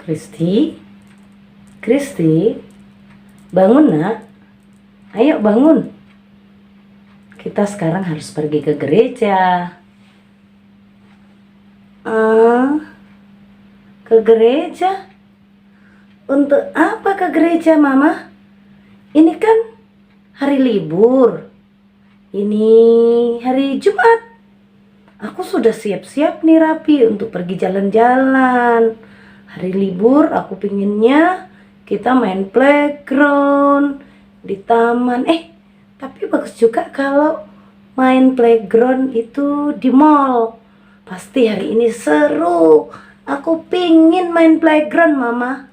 Kristi, Kristi, bangun nak. Ayo bangun. Kita sekarang harus pergi ke gereja. Ke gereja? Untuk apa ke gereja, Mama? Ini kan hari libur. Ini hari Jumat. Aku sudah siap-siap nih rapi untuk pergi jalan-jalan. Hari libur aku pinginnya kita main playground di taman. Tapi bagus juga kalau main playground itu di mall. Pasti hari ini seru. Aku pingin main playground, Mama.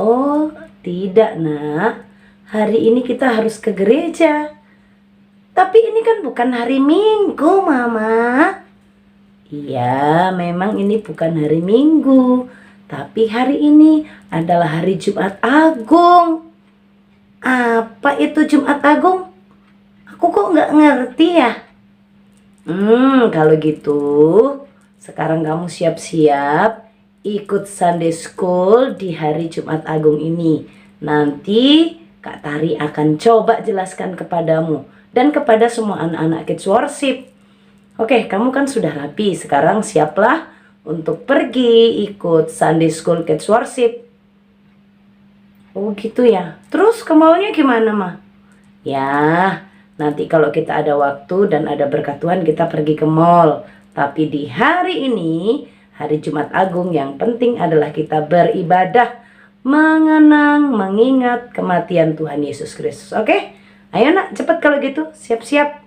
Oh, tidak nak. Hari ini kita harus ke gereja. Tapi ini kan bukan hari Minggu, Mama. Iya, memang ini bukan hari Minggu. Tapi hari ini adalah hari Jumat Agung. Apa itu Jumat Agung? Aku kok nggak ngerti ya? Kalau gitu, sekarang kamu siap-siap ikut Sunday School di hari Jumat Agung ini. Nanti Kak Tari akan coba jelaskan kepadamu dan kepada semua anak-anak Kids Worship. Oke, kamu kan sudah rapi. Sekarang siaplah untuk pergi ikut Sunday School Kids Worship. Oh gitu ya. Terus kemauannya gimana, Ma? Ya, nanti kalau kita ada waktu dan ada berkat Tuhan kita pergi ke mall. Tapi di hari ini, hari Jumat Agung, yang penting adalah kita beribadah, mengenang, mengingat kematian Tuhan Yesus Kristus. Oke? Ayo nak, cepat kalau gitu. Siap-siap.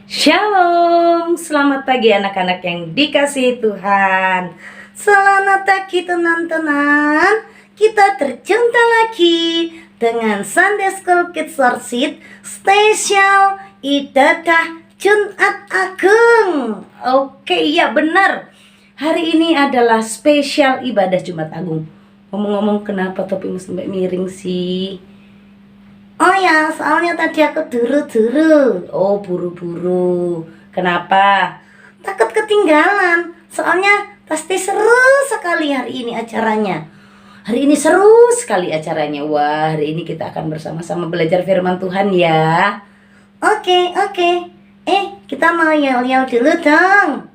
Shalom, selamat pagi anak-anak yang dikasihi Tuhan. Selamat pagi teman-teman. Kita terjumpa lagi dengan Sunday School Kids Worship spesial ibadah Jumat Agung. Oke, ya benar. Hari ini adalah spesial ibadah Jumat Agung. Ngomong-ngomong, kenapa topimu sampai miring sih? Oh ya, soalnya tadi aku duru-duru. Oh, buru-buru. Kenapa? Takut ketinggalan. Soalnya pasti seru sekali hari ini acaranya. Hari ini seru sekali acaranya. Wah, hari ini kita akan bersama-sama belajar firman Tuhan ya. Oke. Kita mau yel-yel dulu dong.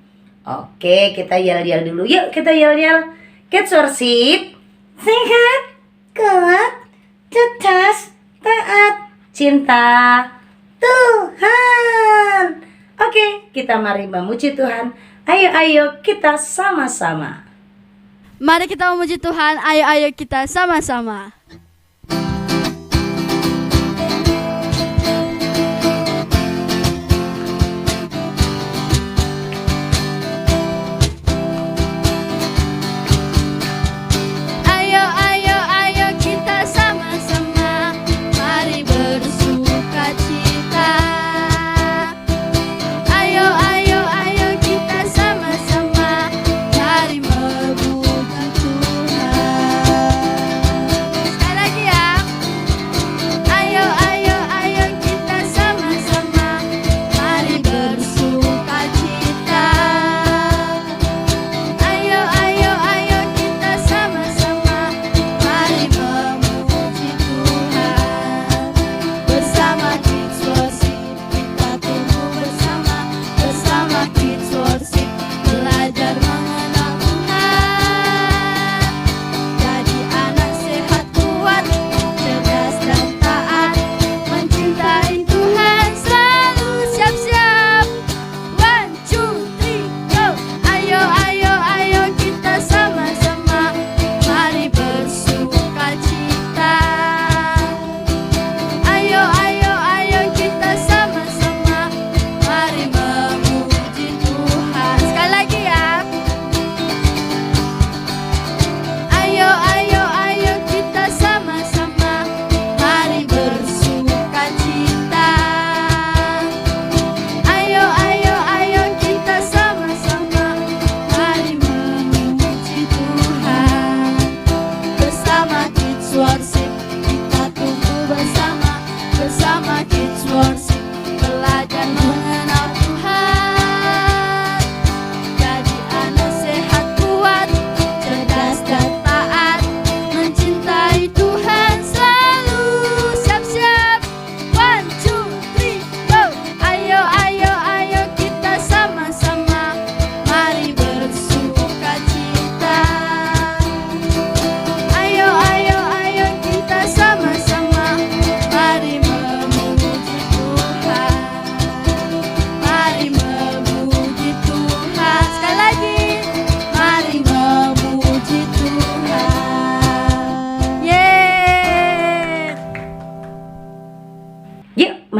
Oke, kita yel-yel dulu. Yuk, kita yel-yel. Kids Worship. Sehat, kuat, cerdas, taat, cinta Tuhan. Oke, kita mari memuji Tuhan. Ayo kita sama-sama. Mari kita memuji Tuhan. Ayo kita sama-sama. Ayo kita sama-sama. Mari bersukacita. Ayo kita sama-sama. Mari memuji Tuhan.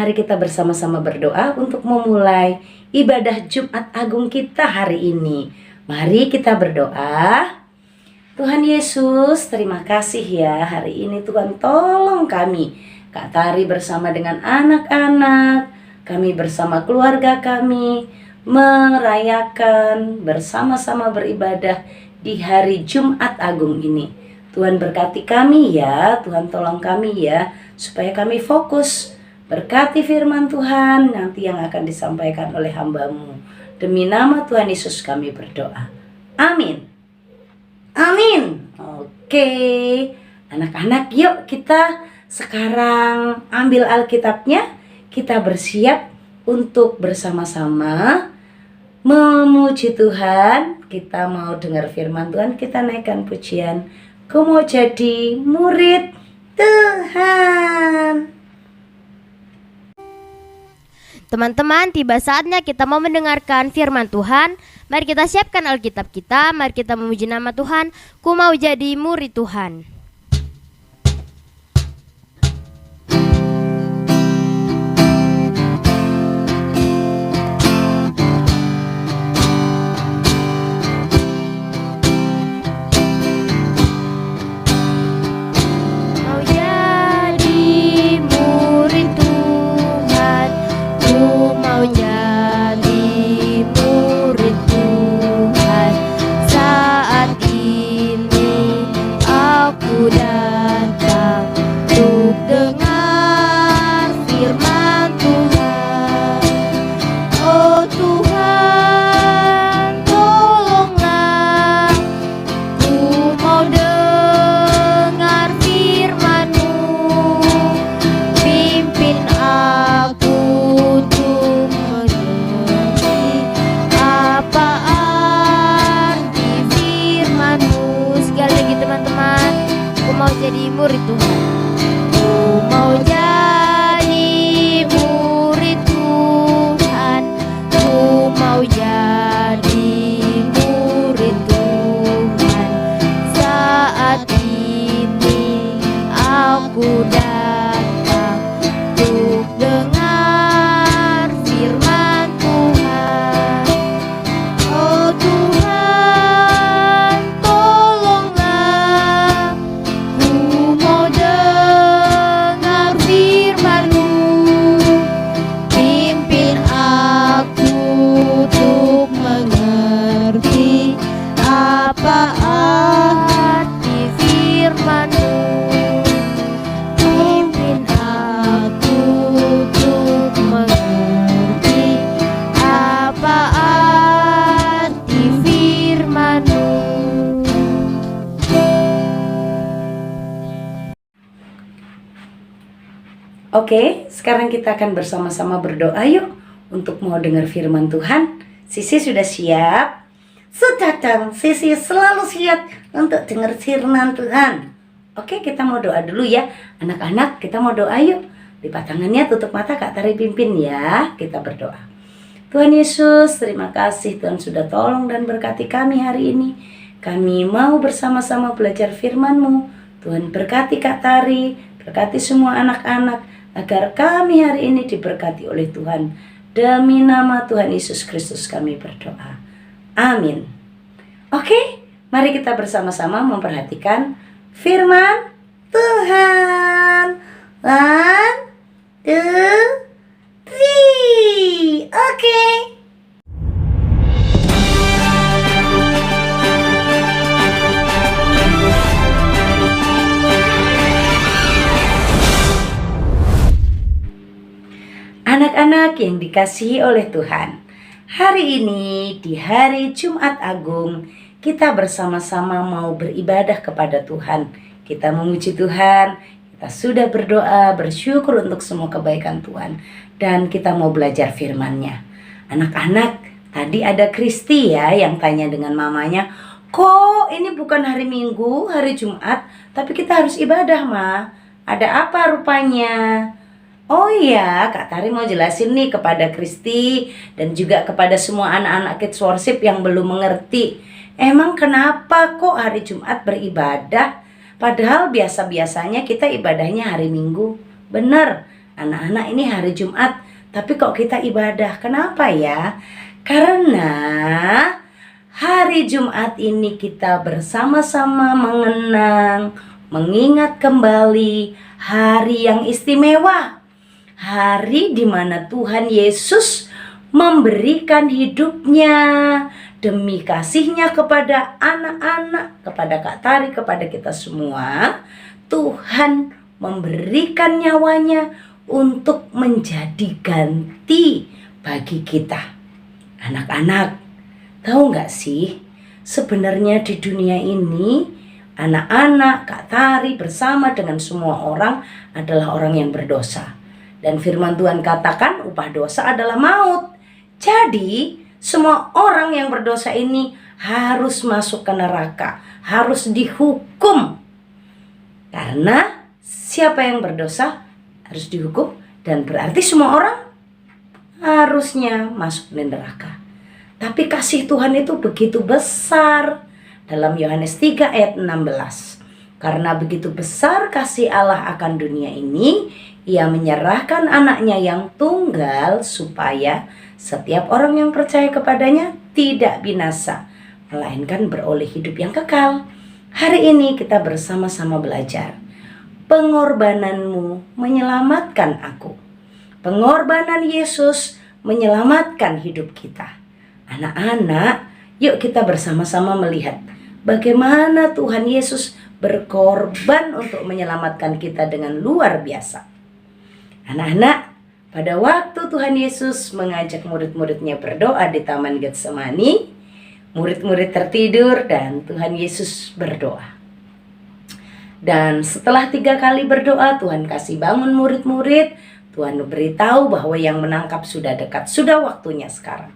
mari kita bersama-sama berdoa untuk memulai ibadah Jumat Agung kita hari ini. Mari kita berdoa. Tuhan Yesus, terima kasih ya, hari ini Tuhan tolong kami, Kak Tari bersama dengan anak-anak, kami bersama keluarga kami, merayakan bersama-sama beribadah di hari Jumat Agung ini. Tuhan berkati kami ya, Tuhan tolong kami ya, supaya kami fokus. Berkati firman Tuhan nanti yang akan disampaikan oleh hamba-Mu. Demi nama Tuhan Yesus kami berdoa. Amin. Amin. Oke, anak-anak yuk kita sekarang ambil Alkitabnya. Kita bersiap untuk bersama-sama memuji Tuhan. Kita mau dengar firman Tuhan, kita naikkan pujian. Ku mau jadi murid Tuhan. Teman-teman, tiba saatnya kita mau mendengarkan firman Tuhan. Mari kita siapkan Alkitab kita, mari kita memuji nama Tuhan. Ku mau jadi murid Tuhan. Jadi murid Tuhan. Ku mau jadi murid Tuhan. Ku mau jadi murid Tuhan. Saat ini aku datang untuk dengar firman Tuhan. Oh Tuhan, tolonglah. Mau dengar firman-Mu, pimpin aku untuk mengerti apa arti firman-Mu, pimpin aku untuk mengerti apa arti firman-Mu. Oke, sekarang kita akan bersama-sama berdoa yuk untuk mau dengar firman Tuhan. Sisi sudah siap? Sudah dong, Sisi selalu siap untuk dengar firman Tuhan. Oke, kita mau doa dulu ya. Anak-anak, kita mau doa yuk. Lipat tangannya, tutup mata, Kak Tari pimpin ya. Kita berdoa. Tuhan Yesus, terima kasih Tuhan sudah tolong dan berkati kami hari ini. Kami mau bersama-sama belajar firman-Mu. Tuhan berkati Kak Tari, berkati semua anak-anak, agar kami hari ini diberkati oleh Tuhan. Demi nama Tuhan Yesus Kristus kami berdoa. Amin. Oke, mari kita bersama-sama memperhatikan firman Tuhan. 1, 2, 3. Oke. Anak-anak yang dikasihi oleh Tuhan, hari ini di hari Jumat Agung kita bersama-sama mau beribadah kepada Tuhan. Kita memuji Tuhan, kita sudah berdoa, bersyukur untuk semua kebaikan Tuhan, dan kita mau belajar firman-Nya. Anak-anak, tadi ada Kristi ya yang tanya dengan mamanya, kok ini bukan hari Minggu, hari Jumat, tapi kita harus ibadah, Ma. Ada apa rupanya? Oh iya, Kak Tari mau jelasin nih kepada Kristi dan juga kepada semua anak-anak Kids Worship yang belum mengerti. Emang kenapa kok hari Jumat beribadah? Padahal biasa-biasanya kita ibadahnya hari Minggu. Bener, Anak-anak, ini hari Jumat, tapi kok kita ibadah? Kenapa ya? Karena hari Jumat ini kita bersama-sama mengenang, mengingat kembali hari yang istimewa. Hari di mana Tuhan Yesus memberikan hidupnya demi kasihnya kepada anak-anak, kepada Kak Tari, kepada kita semua. Tuhan memberikan nyawanya untuk menjadi ganti bagi kita. Anak-anak, tahu gak sih, sebenarnya di dunia ini anak-anak, Kak Tari bersama dengan semua orang adalah orang yang berdosa. Dan firman Tuhan katakan upah dosa adalah maut. Jadi semua orang yang berdosa ini harus masuk ke neraka, harus dihukum. Karena siapa yang berdosa harus dihukum, dan berarti semua orang harusnya masuk ke neraka. Tapi kasih Tuhan itu begitu besar. Dalam Yohanes 3 ayat 16. Karena begitu besar kasih Allah akan dunia ini, Ia menyerahkan anaknya yang tunggal supaya setiap orang yang percaya kepadanya tidak binasa, melainkan beroleh hidup yang kekal. Hari ini kita bersama-sama belajar. Pengorbananmu menyelamatkan aku. Pengorbanan Yesus menyelamatkan hidup kita. Anak-anak, yuk kita bersama-sama melihat bagaimana Tuhan Yesus berkorban untuk menyelamatkan kita dengan luar biasa. Anak-anak, pada waktu Tuhan Yesus mengajak murid-muridnya berdoa di Taman Getsemani, murid-murid tertidur dan Tuhan Yesus berdoa. Dan setelah 3 kali berdoa, Tuhan kasih bangun murid-murid. Tuhan beritahu bahwa yang menangkap sudah dekat, sudah waktunya sekarang.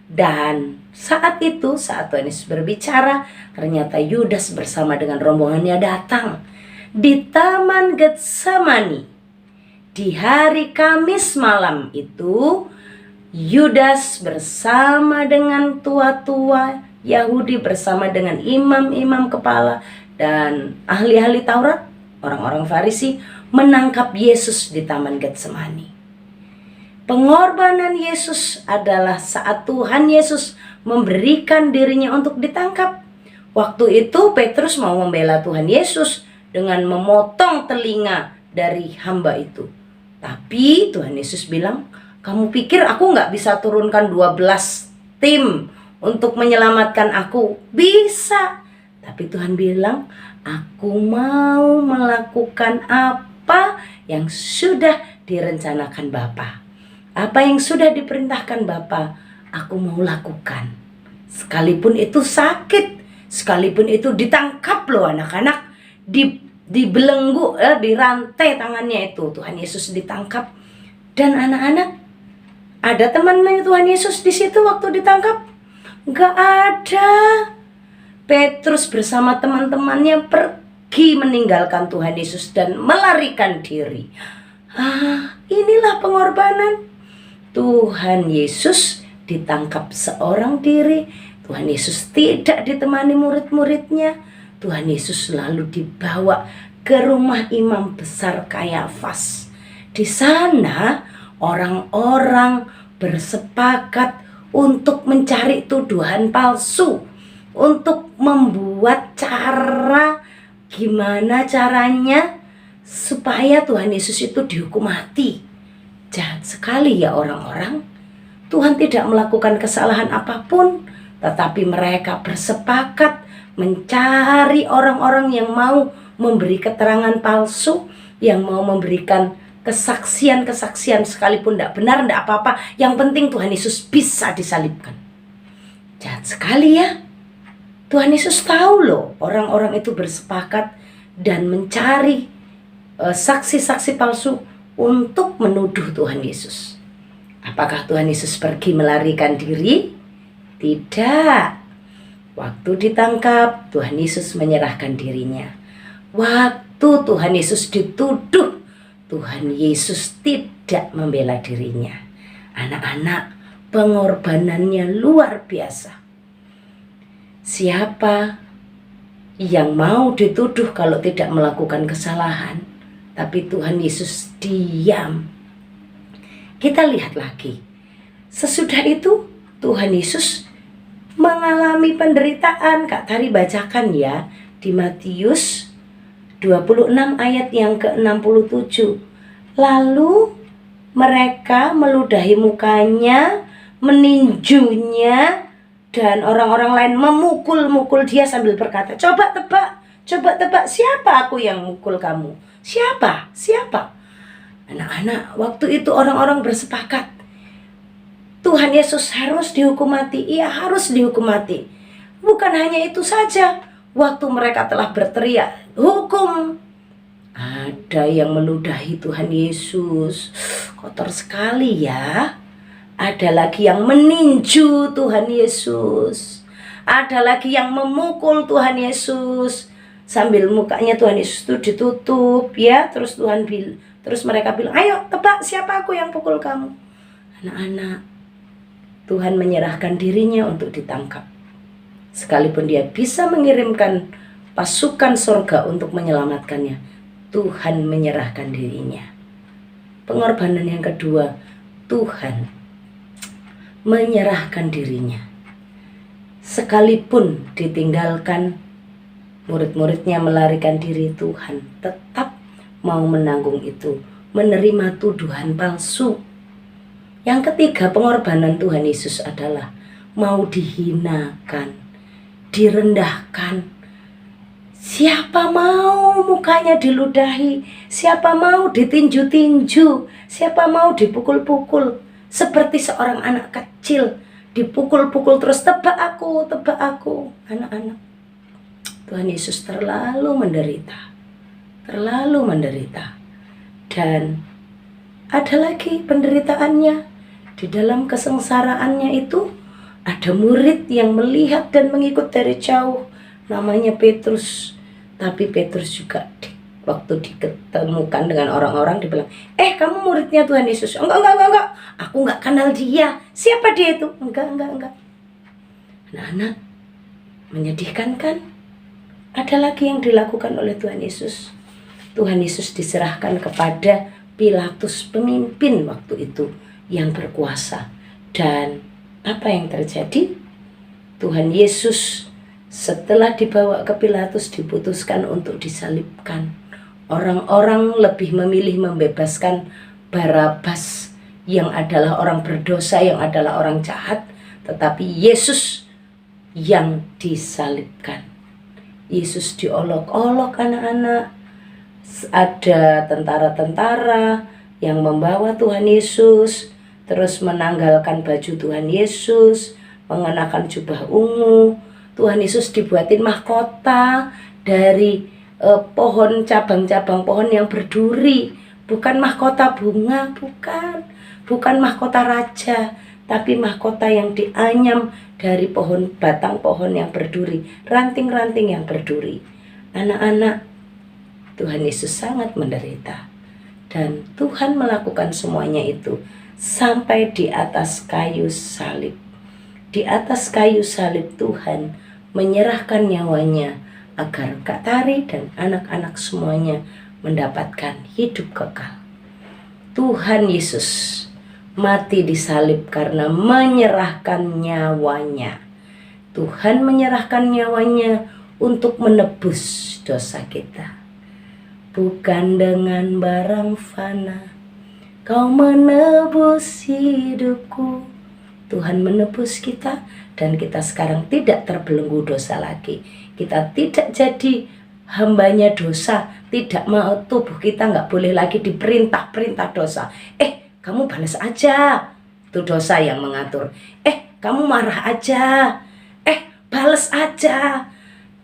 Dan saat itu, saat Tuhan Yesus berbicara, ternyata Yudas bersama dengan rombongannya datang di Taman Getsemani. Di hari Kamis malam itu, Yudas bersama dengan tua-tua Yahudi, bersama dengan imam-imam kepala dan ahli-ahli Taurat, orang-orang Farisi, menangkap Yesus di Taman Getsemani. Pengorbanan Yesus adalah saat Tuhan Yesus memberikan dirinya untuk ditangkap. Waktu itu Petrus mau membela Tuhan Yesus dengan memotong telinga dari hamba itu. Tapi Tuhan Yesus bilang, kamu pikir aku gak bisa turunkan 12 tim untuk menyelamatkan aku? Bisa. Tapi Tuhan bilang, aku mau melakukan apa yang sudah direncanakan Bapa. Apa yang sudah diperintahkan Bapa, aku mau lakukan. Sekalipun itu sakit, sekalipun itu ditangkap loh anak-anak, dibelenggu, dirantai tangannya itu. Tuhan Yesus ditangkap. Dan anak-anak, ada temannya Tuhan Yesus di situ waktu ditangkap? Gak ada. Petrus bersama teman-temannya pergi meninggalkan Tuhan Yesus dan melarikan diri. Inilah pengorbanan. Tuhan Yesus ditangkap seorang diri. Tuhan Yesus tidak ditemani murid-muridnya. Tuhan Yesus lalu dibawa ke rumah imam besar Kayafas. Di sana orang-orang bersepakat untuk mencari tuduhan palsu, untuk membuat cara gimana caranya supaya Tuhan Yesus itu dihukum mati. Jahat sekali ya orang-orang. Tuhan tidak melakukan kesalahan apapun, tetapi mereka bersepakat mencari orang-orang yang mau memberi keterangan palsu, yang mau memberikan kesaksian-kesaksian sekalipun tidak benar, tidak apa-apa. Yang penting Tuhan Yesus bisa disalibkan. Jahat sekali ya. Tuhan Yesus tahu loh orang-orang itu bersepakat dan mencari saksi-saksi palsu untuk menuduh Tuhan Yesus. Apakah Tuhan Yesus pergi melarikan diri? Tidak. Waktu ditangkap, Tuhan Yesus menyerahkan dirinya. Waktu Tuhan Yesus dituduh, Tuhan Yesus tidak membela dirinya. Anak-anak, pengorbanannya luar biasa. Siapa yang mau dituduh kalau tidak melakukan kesalahan? Tapi Tuhan Yesus diam. Kita lihat lagi. Sesudah itu Tuhan Yesus mengalami penderitaan. Kak Tari bacakan ya di Matius 26 ayat yang ke-67. Lalu mereka meludahi mukanya, meninjunya, dan orang-orang lain memukul-mukul dia sambil berkata, coba tebak, siapa aku yang mukul kamu? Siapa? Anak-anak, waktu itu orang-orang bersepakat, Tuhan Yesus harus dihukum mati. Ia harus dihukum mati. Bukan hanya itu saja, waktu mereka telah berteriak, hukum, ada yang meludahi Tuhan Yesus. Kotor sekali ya. Ada lagi yang meninju Tuhan Yesus. Ada lagi yang memukul Tuhan Yesus. Sambil mukanya Tuhan Yesus itu ditutup ya. Terus mereka bilang, ayo tebak siapa aku yang pukul kamu. Anak-anak, Tuhan menyerahkan dirinya untuk ditangkap. Sekalipun dia bisa mengirimkan pasukan surga untuk menyelamatkannya, Tuhan menyerahkan dirinya. Pengorbanan yang kedua, Tuhan menyerahkan dirinya. Sekalipun ditinggalkan, murid-muridnya melarikan diri, Tuhan tetap mau menanggung itu, menerima tuduhan palsu. Yang ketiga, pengorbanan Tuhan Yesus adalah mau dihinakan, direndahkan. Siapa mau mukanya diludahi, siapa mau ditinju-tinju, siapa mau dipukul-pukul seperti seorang anak kecil, dipukul-pukul terus, tebak aku. Anak-anak, Tuhan Yesus terlalu menderita. Dan ada lagi penderitaannya. Di dalam kesengsaraannya itu ada murid yang melihat dan mengikut dari jauh, namanya Petrus. Tapi Petrus juga waktu diketemukan dengan orang-orang dibilang, kamu muridnya Tuhan Yesus. Enggak, aku enggak kenal dia. Siapa dia itu? Enggak. Anak-anak, menyedihkan kan? Ada lagi yang dilakukan oleh Tuhan Yesus. Tuhan Yesus diserahkan kepada Pilatus, pemimpin waktu itu yang berkuasa. Dan apa yang terjadi? Tuhan Yesus setelah dibawa ke Pilatus diputuskan untuk disalibkan. Orang-orang lebih memilih membebaskan Barabas yang adalah orang berdosa, yang adalah orang jahat, tetapi Yesus yang disalibkan. Yesus diolok-olok anak-anak. Ada tentara-tentara yang membawa Tuhan Yesus, terus menanggalkan baju Tuhan Yesus, mengenakan jubah ungu. Tuhan Yesus dibuatin mahkota dari pohon, cabang-cabang pohon yang berduri. Bukan mahkota bunga, bukan mahkota raja, tapi mahkota yang dianyam dari batang pohon yang berduri, ranting-ranting yang berduri. Anak-anak, Tuhan Yesus sangat menderita. Dan Tuhan melakukan semuanya itu sampai di atas kayu salib. Di atas kayu salib Tuhan menyerahkan nyawanya agar Kak Tari dan anak-anak semuanya mendapatkan hidup kekal. Tuhan Yesus mati di salib karena menyerahkan nyawanya. Tuhan menyerahkan nyawanya untuk menebus dosa kita. Bukan dengan barang fana Kau menebus hidupku. Tuhan menebus kita, dan kita sekarang tidak terbelenggu dosa lagi. Kita tidak jadi hambanya dosa. Tidak mau, tubuh kita nggak boleh lagi diperintah-perintah dosa. Kamu balas aja, itu dosa yang mengatur. Kamu marah aja, balas aja,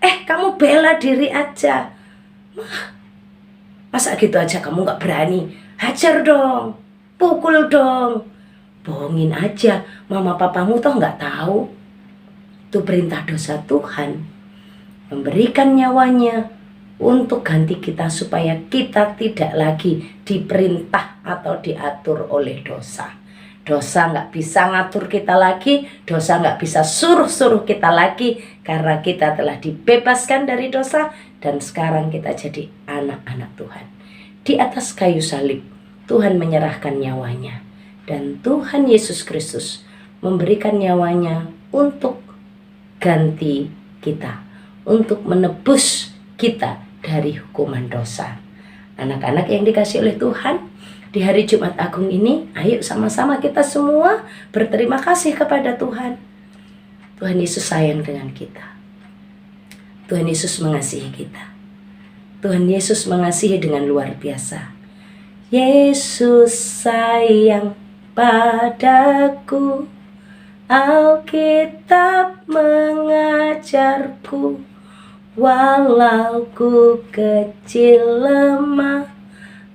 kamu bela diri aja. Masa gitu aja kamu gak berani? Hajar dong, pukul dong, bohongin aja. Mama papamu toh gak tahu. Itu perintah dosa Tuhan, memberikan nyawanya untuk ganti kita, supaya kita tidak lagi diperintah atau diatur oleh dosa. Dosa gak bisa ngatur kita lagi, dosa gak bisa suruh-suruh kita lagi, karena kita telah dibebaskan dari dosa. Dan sekarang kita jadi anak-anak Tuhan. Di atas kayu salib Tuhan menyerahkan nyawanya. dan Tuhan Yesus Kristus memberikan nyawanya untuk ganti kita, untuk menebus kita dari hukuman dosa. Anak-anak yang dikasihi oleh Tuhan, di hari Jumat Agung ini, ayo sama-sama kita semua berterima kasih kepada Tuhan. Tuhan Yesus sayang dengan kita. Tuhan Yesus mengasihi kita. Tuhan Yesus mengasihi dengan luar biasa. Yesus sayang padaku, Alkitab mengajarku, walau ku kecil lemah,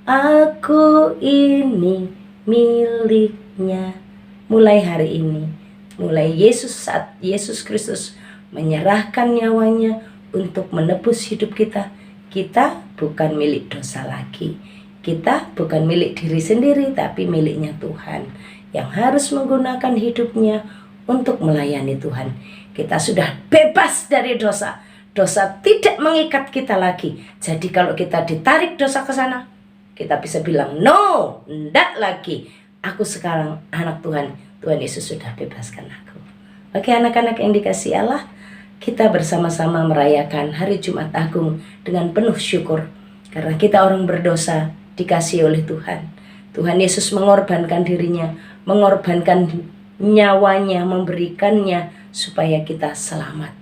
aku ini miliknya. Mulai hari ini, mulai saat Yesus Kristus menyerahkan nyawanya untuk menebus hidup kita, kita bukan milik dosa lagi. Kita bukan milik diri sendiri, tapi miliknya Tuhan, yang harus menggunakan hidupnya untuk melayani Tuhan. Kita sudah bebas dari dosa. Dosa tidak mengikat kita lagi. Jadi kalau kita ditarik dosa ke sana, kita bisa bilang, no, enggak lagi. Aku sekarang anak Tuhan. Tuhan Yesus sudah bebaskan aku. Oke, anak-anak yang dikasihi Allah, kita bersama-sama merayakan hari Jumat Agung dengan penuh syukur. Karena kita orang berdosa dikasihi oleh Tuhan. Tuhan Yesus mengorbankan dirinya, mengorbankan nyawanya, memberikannya supaya kita selamat.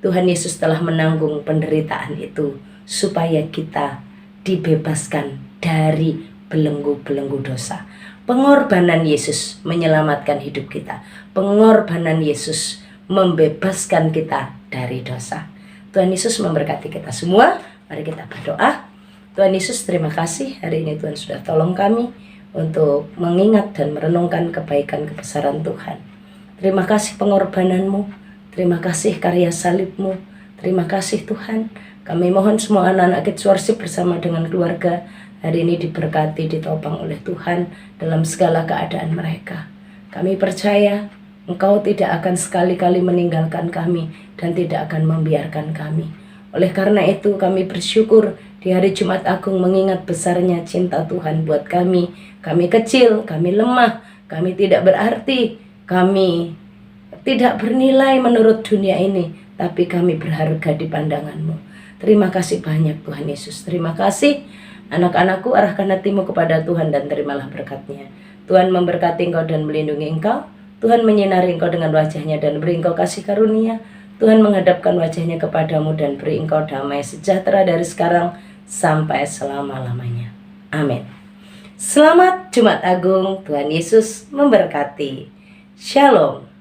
Tuhan Yesus telah menanggung penderitaan itu supaya kita dibebaskan dari belenggu-belenggu dosa. Pengorbanan Yesus menyelamatkan hidup kita. Pengorbanan Yesus membebaskan kita dari dosa. Tuhan Yesus memberkati kita semua. Mari kita berdoa. Tuhan Yesus, terima kasih hari ini Tuhan sudah tolong kami untuk mengingat dan merenungkan kebaikan kebesaran Tuhan. Terima kasih pengorbananmu, terima kasih karya salibmu, terima kasih Tuhan. Kami mohon semua anak-anak Kids Worship bersama dengan keluarga hari ini diberkati, ditopang oleh Tuhan dalam segala keadaan mereka. Kami percaya Engkau tidak akan sekali-kali meninggalkan kami dan tidak akan membiarkan kami. Oleh karena itu kami bersyukur di hari Jumat Agung mengingat besarnya cinta Tuhan buat kami. Kami kecil, kami lemah, kami tidak berarti, kami tidak bernilai menurut dunia ini, tapi kami berharga di pandangan-Mu. Terima kasih banyak Tuhan Yesus. Terima kasih. Anak-anakku, arahkan hatimu kepada Tuhan dan terimalah berkat-Nya. Tuhan memberkati engkau dan melindungi engkau. Tuhan menyinari engkau dengan wajah-Nya dan beri engkau kasih karunia. Tuhan menghadapkan wajah-Nya kepadamu dan beri engkau damai sejahtera dari sekarang sampai selama-lamanya. Amin. Selamat Jumat Agung. Tuhan Yesus memberkati. Shalom.